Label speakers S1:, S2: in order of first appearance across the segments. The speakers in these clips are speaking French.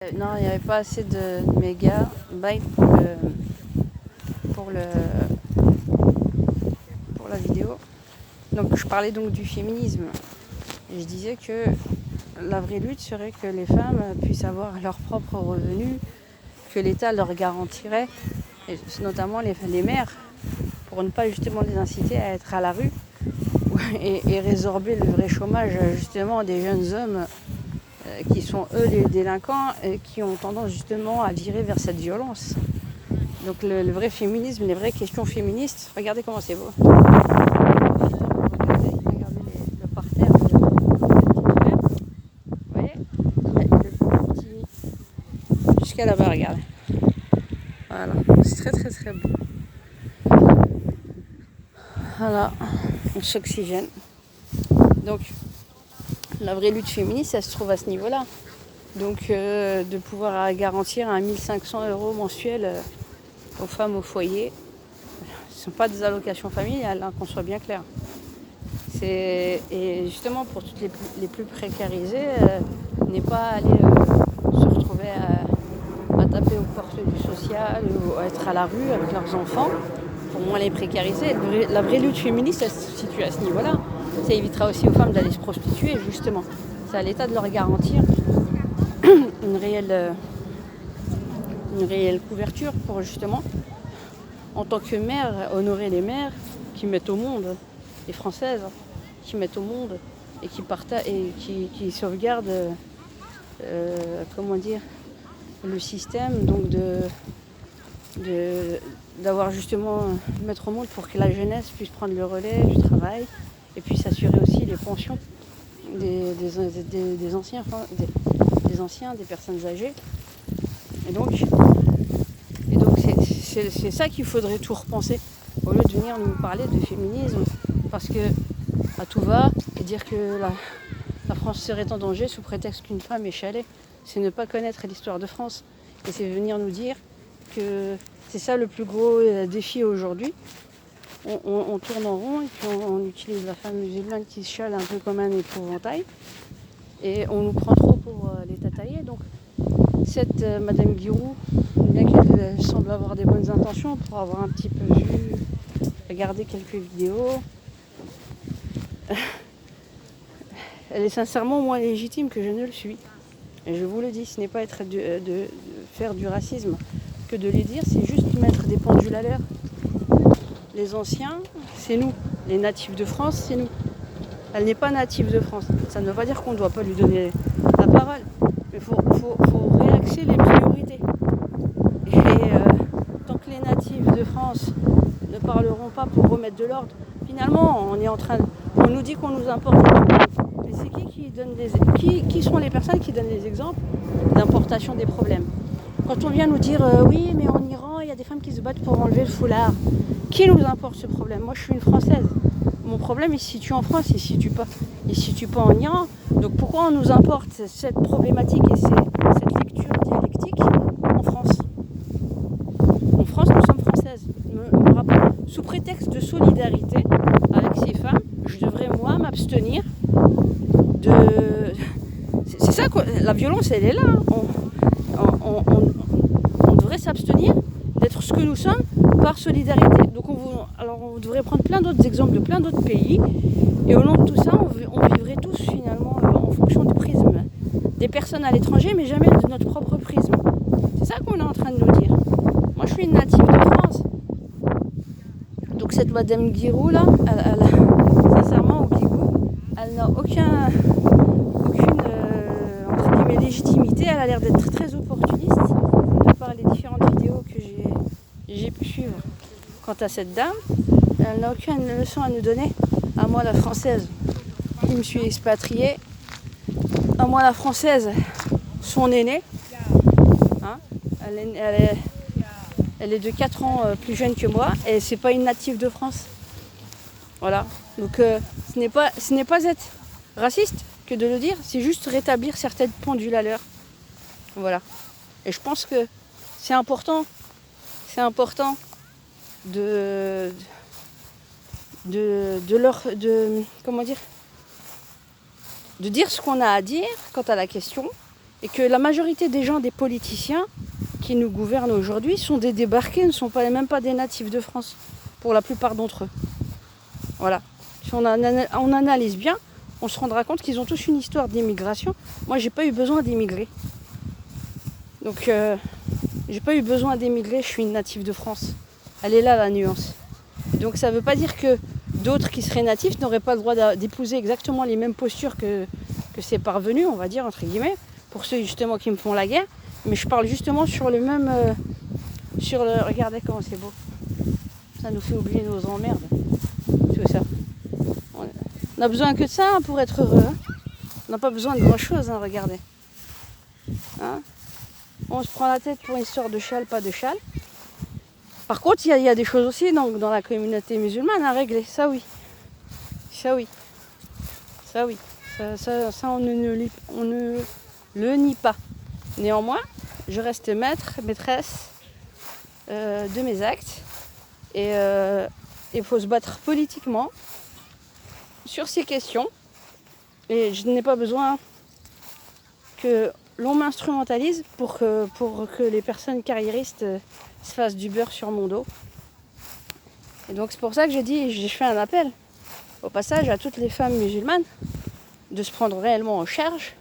S1: Non, il n'y avait pas assez de mégabytes pour la vidéo. Donc je parlais donc du féminisme. Et je disais que la vraie lutte serait que les femmes puissent avoir leurs propres revenus, que l'État leur garantirait, et notamment les mères, pour ne pas justement les inciter à être à la rue et résorber le vrai chômage justement des jeunes hommes qui sont eux les délinquants et qui ont tendance justement à virer vers cette violence. Donc le vrai féminisme, les vraies questions féministes, regardez comment c'est beau. Regardez le parterre, vous voyez, le petit jusqu'à là-bas, regardez. Voilà, c'est très très très beau. Voilà, on s'oxygène. Donc la vraie lutte féministe, ça se trouve à ce niveau-là. Donc de pouvoir garantir un 1500 € mensuels aux femmes au foyer. Ce ne sont pas des allocations familiales, hein, qu'on soit bien clair. Et justement pour toutes les plus précarisées, n'est pas aller se retrouver à taper aux portes du social ou à être à la rue avec leurs enfants. Pour moins les précariser. La vraie lutte féministe, elle se situe à ce niveau-là. Ça évitera aussi aux femmes d'aller se prostituer, justement. C'est à l'État de leur garantir une réelle couverture pour justement, en tant que mère, honorer les mères qui mettent au monde, les Françaises, qui mettent au monde et qui partagent et qui sauvegardent le système, donc d'avoir justement mettre au monde pour que la jeunesse puisse prendre le relais du travail et puis s'assurer aussi les pensions des anciens, des personnes âgées. Et donc c'est ça qu'il faudrait tout repenser au lieu de venir nous parler de féminisme, parce que à tout va et dire que la France serait en danger sous prétexte qu'une femme est chalée, c'est ne pas connaître l'histoire de France et c'est venir nous dire que c'est ça le plus gros défi aujourd'hui. On tourne en rond et puis on utilise la femme musulmane qui se chale un peu comme un épouvantail et on nous prend trop pour les tataillés. Donc cette Madame Guiraud, bien qu'elle semble avoir des bonnes intentions pour avoir un petit peu vu, regarder quelques vidéos, elle est sincèrement moins légitime que je ne le suis. Et je vous le dis, ce n'est pas être de faire du racisme que de les dire, c'est juste mettre des pendules à l'heure. Les anciens, c'est nous. Les natifs de France, c'est nous. Elle n'est pas native de France. Ça ne veut pas dire qu'on ne doit pas lui donner la parole. Mais il faut réaxer les priorités. Et tant que les natifs de France ne parleront pas pour remettre de l'ordre, finalement, on nous dit qu'on nous importe. Mais c'est qui sont les personnes qui donnent les exemples d'importation des problèmes? Quand on vient nous dire oui, mais en Iran, il y a des femmes qui se battent pour enlever le foulard. Qui nous importe ce problème? Moi, je suis une Française. Mon problème, il se situe en France, il ne se situe pas en Iran. Donc pourquoi on nous importe cette problématique et cette lecture dialectique en France? En France, nous sommes françaises. Sous prétexte de solidarité avec ces femmes, je devrais, moi, m'abstenir de... C'est ça, quoi. La violence, elle est là. On devrait s'abstenir d'être ce que nous sommes par solidarité. Donc on devrait prendre plein d'autres exemples de plein d'autres pays, et au long de tout ça, on vivrait tous finalement en fonction du prisme des personnes à l'étranger, mais jamais de notre propre prisme. C'est ça qu'on est en train de nous dire. Moi, je suis une native de France. Donc cette Madame Guiraud là, sincèrement, au Guigou, elle n'a aucune entre guillemets légitimité. Elle a l'air d'être très opportuniste de par les différentes vidéos que j'ai pu suivre. Quant à cette dame, elle n'a aucune leçon à nous donner. À moi, la Française, qui me suis expatriée, à moi, la Française, son aînée, hein, elle est de 4 ans plus jeune que moi, et c'est pas une native de France. Voilà. Donc ce n'est pas être raciste que de le dire, c'est juste rétablir certaines pendules à l'heure. Voilà. Et je pense que c'est important de dire ce qu'on a à dire quant à la question, Et que la majorité des gens, des politiciens qui nous gouvernent aujourd'hui sont des débarqués, ne sont même pas des natifs de France, pour la plupart d'entre eux. Voilà. Si on analyse bien, on se rendra compte qu'ils ont tous une histoire d'immigration. Moi, j'ai pas eu besoin d'immigrer. Donc, j'ai pas eu besoin d'émigrer, je suis une native de France. Elle est là, la nuance. Donc, ça veut pas dire que d'autres qui seraient natifs n'auraient pas le droit d'épouser exactement les mêmes postures que ces parvenus, on va dire, entre guillemets, pour ceux justement qui me font la guerre. Mais je parle justement sur le même... regardez comment c'est beau. Ça nous fait oublier nos emmerdes. Tout ça. On a besoin que de ça hein, pour être heureux. Hein. On n'a pas besoin de grand chose, hein, regardez. Hein, on se prend la tête pour une histoire de châle, pas de châle. Par contre, il y a des choses aussi dans la communauté musulmane à régler. Ça oui. Ça oui. Ça oui. Ça on ne le nie pas. Néanmoins, je reste maîtresse de mes actes. Et il faut se battre politiquement sur ces questions. Et je n'ai pas besoin que l'on m'instrumentalise pour que les personnes carriéristes se fassent du beurre sur mon dos. Et donc c'est pour ça que je fais un appel au passage à toutes les femmes musulmanes de se prendre réellement en charge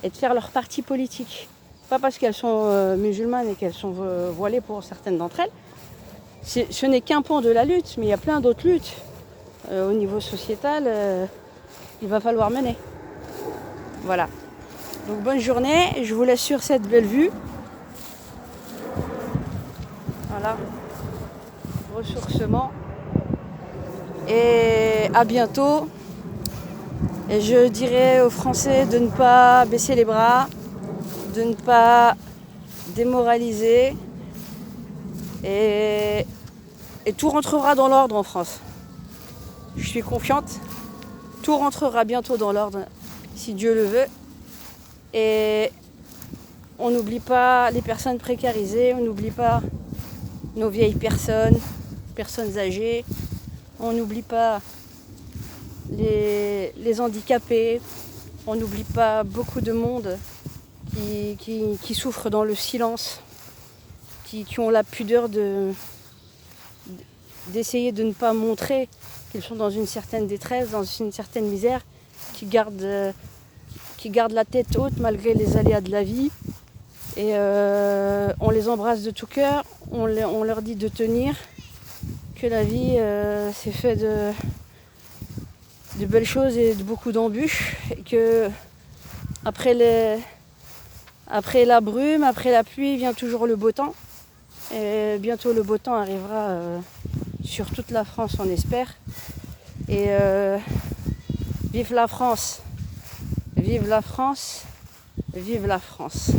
S1: et de faire leur parti politique. Pas parce qu'elles sont musulmanes et qu'elles sont voilées pour certaines d'entre elles. Ce n'est qu'un pan de la lutte, mais il y a plein d'autres luttes au niveau sociétal qu'il va falloir mener. Voilà. Donc bonne journée, je vous laisse sur cette belle vue. Voilà. Ressourcement. Et à bientôt. Et je dirais aux Français de ne pas baisser les bras, de ne pas démoraliser. Et tout rentrera dans l'ordre en France. Je suis confiante. Tout rentrera bientôt dans l'ordre, si Dieu le veut. Et on n'oublie pas les personnes précarisées, on n'oublie pas nos vieilles personnes âgées, on n'oublie pas les handicapés, on n'oublie pas beaucoup de monde qui souffrent dans le silence, qui ont la pudeur d'essayer de ne pas montrer qu'ils sont dans une certaine détresse, dans une certaine misère, qui gardent la tête haute malgré les aléas de la vie. Et on les embrasse de tout cœur, on leur dit de tenir, que la vie c'est fait de belles choses et de beaucoup d'embûches, et que après la brume, après la pluie vient toujours le beau temps. Et bientôt le beau temps arrivera sur toute la France, on espère. Et vive la France, vive la France, vive la France.